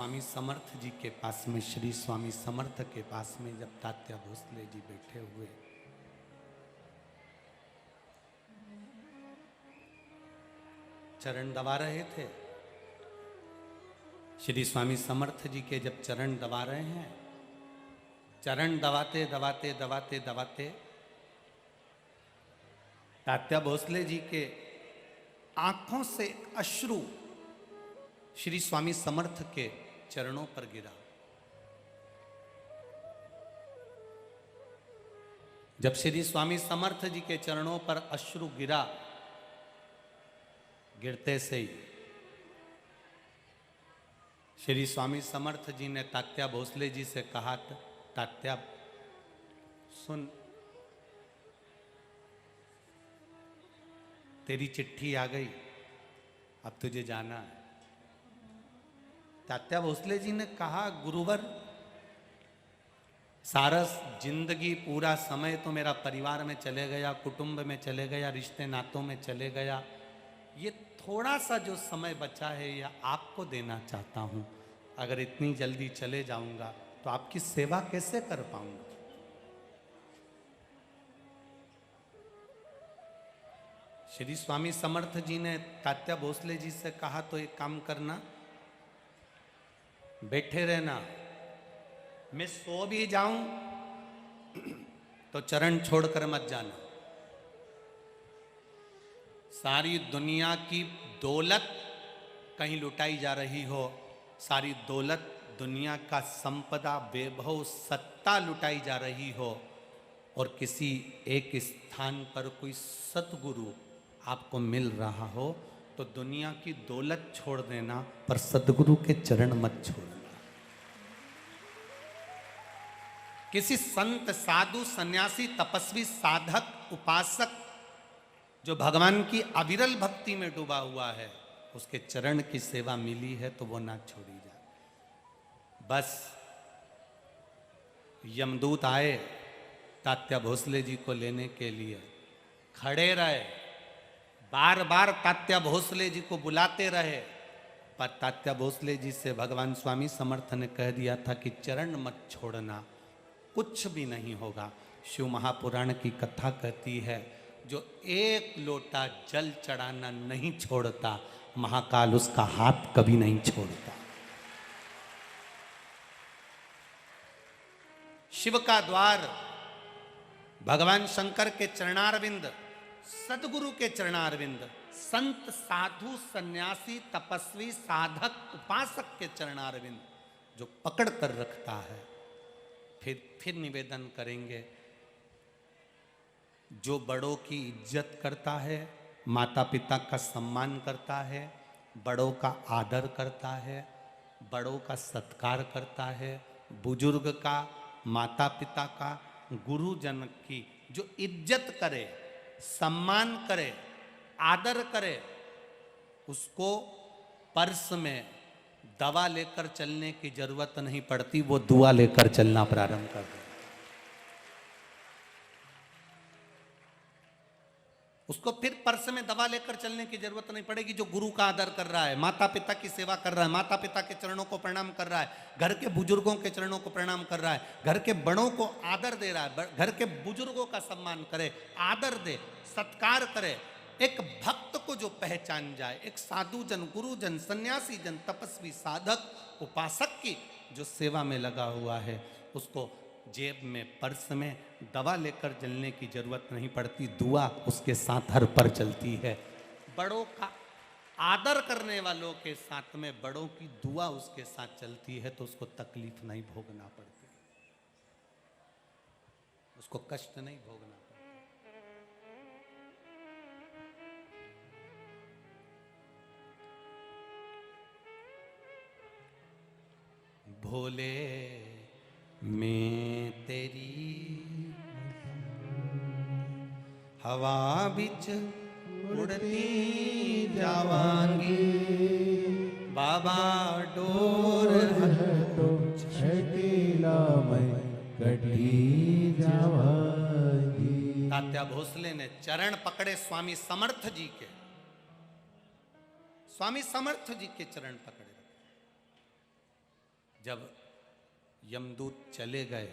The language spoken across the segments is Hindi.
स्वामी समर्थ जी के पास में, श्री स्वामी समर्थ के पास में जब तात्या भोसले जी बैठे हुए चरण दबा रहे थे, श्री स्वामी समर्थ जी के जब चरण दबा रहे हैं, चरण दबाते दबाते दबाते दबाते तात्या भोसले जी के आंखों से अश्रु श्री स्वामी समर्थ के चरणों पर गिरा। जब श्री स्वामी समर्थ जी के चरणों पर अश्रु गिरा, गिरते से ही श्री स्वामी समर्थ जी ने तात्या भोसले जी से कहा, तात्या सुन, तेरी चिट्ठी आ गई, अब तुझे जाना है। तात्या भोसले जी ने कहा, गुरुवर सारा जिंदगी पूरा समय तो मेरा परिवार में चले गया, कुटुंब में चले गया, रिश्ते नातों में चले गया, ये थोड़ा सा जो समय बचा है यह आपको देना चाहता हूं। अगर इतनी जल्दी चले जाऊंगा तो आपकी सेवा कैसे कर पाऊंगा। श्री स्वामी समर्थ जी ने तात्या भोसले जी से कहा, तो एक काम करना, बैठे रहना, मैं सो भी जाऊं तो चरण छोड़कर मत जाना। सारी दुनिया की दौलत कहीं लुटाई जा रही हो, सारी दौलत, दुनिया का संपदा, वैभव, सत्ता लुटाई जा रही हो और किसी एक स्थान पर कोई सतगुरु आपको मिल रहा हो, तो दुनिया की दौलत छोड़ देना, पर सतगुरु के चरण मत छोड़ना। किसी संत, साधु, सन्यासी, तपस्वी, साधक, उपासक जो भगवान की अविरल भक्ति में डूबा हुआ है, उसके चरण की सेवा मिली है तो वो ना छोड़ी जाए। बस यमदूत आए तात्या भोसले जी को लेने के लिए, खड़े रहे, बार बार तात्या भोसले जी को बुलाते रहे, पर तात्या भोसले जी से भगवान स्वामी समर्थ ने कह दिया था कि चरण मत छोड़ना, कुछ भी नहीं होगा। शिव महापुराण की कथा कहती है, जो एक लोटा जल चढ़ाना नहीं छोड़ता, महाकाल उसका हाथ कभी नहीं छोड़ता। शिव का द्वार भगवान शंकर के चरणारविंद, सदगुरु के चरणारविंद, संत, साधु, सन्यासी, तपस्वी, साधक, उपासक के चरणारविंद जो पकड़ कर रखता है। फिर निवेदन करेंगे, जो बड़ों की इज्जत करता है, माता पिता का सम्मान करता है, बड़ों का आदर करता है, बड़ों का सत्कार करता है, बुजुर्ग का, माता पिता का, गुरुजन की जो इज्जत करे, सम्मान करे, आदर करे, उसको पर्स में दवा लेकर चलने की जरूरत नहीं पड़ती, वो दुआ लेकर चलना प्रारंभ कर दे। उसको फिर पर्स में दवा लेकर चलने की जरूरत नहीं पड़ेगी। जो गुरु का आदर कर रहा है, माता पिता की सेवा कर रहा है, माता पिता के चरणों को प्रणाम कर रहा है, घर के बुजुर्गों के चरणों को प्रणाम कर रहा है, घर के बड़ों को आदर दे रहा है, घर के बुजुर्गों का सम्मान करे, आदर दे, सत्कार करे। एक भक्त को जो पहचान जाए, एक साधु जन, गुरुजन, सन्यासी जन, तपस्वी, साधक, उपासक की जो सेवा में लगा हुआ है, उसको जेब में, पर्स में दवा लेकर चलने की जरूरत नहीं पड़ती, दुआ उसके साथ हर पर चलती है। बड़ों का आदर करने वालों के साथ में बड़ों की दुआ उसके साथ चलती है, तो उसको तकलीफ नहीं भोगना पड़ती, उसको कष्ट नहीं भोगना पड़ता। भोले मैं तेरी हवा बिच उड़ती जावांगी, बाबा डोर हटो छटीला मैं कटी जावांगी। तात्या भोसले ने चरण पकड़े स्वामी समर्थ जी के, स्वामी समर्थ जी के चरण पकड़े। जब यमदूत चले गए,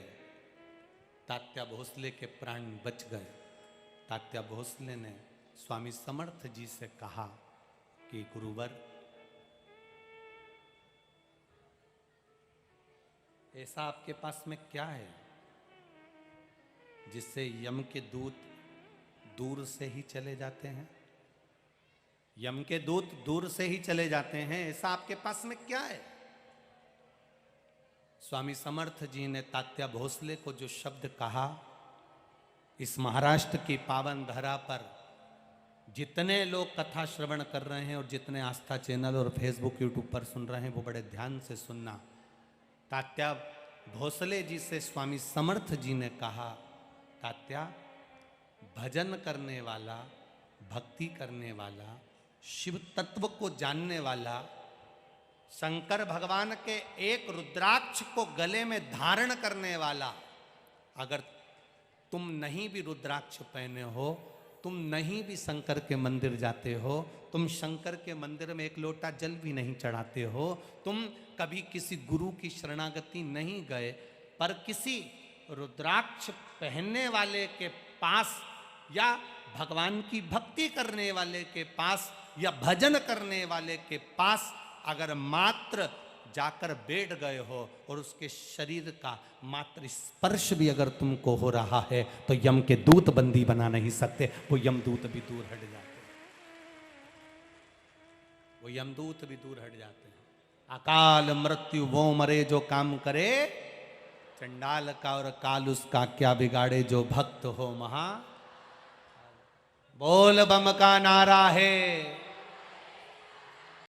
तात्या भोसले के प्राण बच गए। तात्या भोसले ने स्वामी समर्थ जी से कहा कि गुरुवर, ऐसा आपके पास में क्या है जिससे यम के दूत दूर से ही चले जाते हैं? यम के दूत दूर से ही चले जाते हैं, ऐसा आपके पास में क्या है? स्वामी समर्थ जी ने तात्या भोसले को जो शब्द कहा, इस महाराष्ट्र की पावन धरा पर जितने लोग कथा श्रवण कर रहे हैं और जितने आस्था चैनल और फेसबुक यूट्यूब पर सुन रहे हैं, वो बड़े ध्यान से सुनना। तात्या भोसले जी से स्वामी समर्थ जी ने कहा, तात्या, भजन करने वाला, भक्ति करने वाला, शिव तत्व को जानने वाला, शंकर भगवान के एक रुद्राक्ष को गले में धारण करने वाला, अगर तुम नहीं भी रुद्राक्ष पहने हो, तुम नहीं भी शंकर के मंदिर जाते हो, तुम शंकर के मंदिर में एक लोटा जल भी नहीं चढ़ाते हो, तुम कभी किसी गुरु की शरणागति नहीं गए, पर किसी रुद्राक्ष पहनने वाले के पास या भगवान की भक्ति करने वाले के पास या भजन करने वाले के पास अगर मात्र जाकर बैठ गए हो और उसके शरीर का मात्र स्पर्श भी अगर तुमको हो रहा है, तो यम के दूत बंदी बना नहीं सकते, वो यमदूत भी दूर हट जाते हैं, वो यमदूत भी दूर हट जाते हैं। अकाल मृत्यु वो मरे जो काम करे, चंडाल का और काल उसका क्या बिगाड़े, जो भक्त हो महा। बोल बम का नारा है।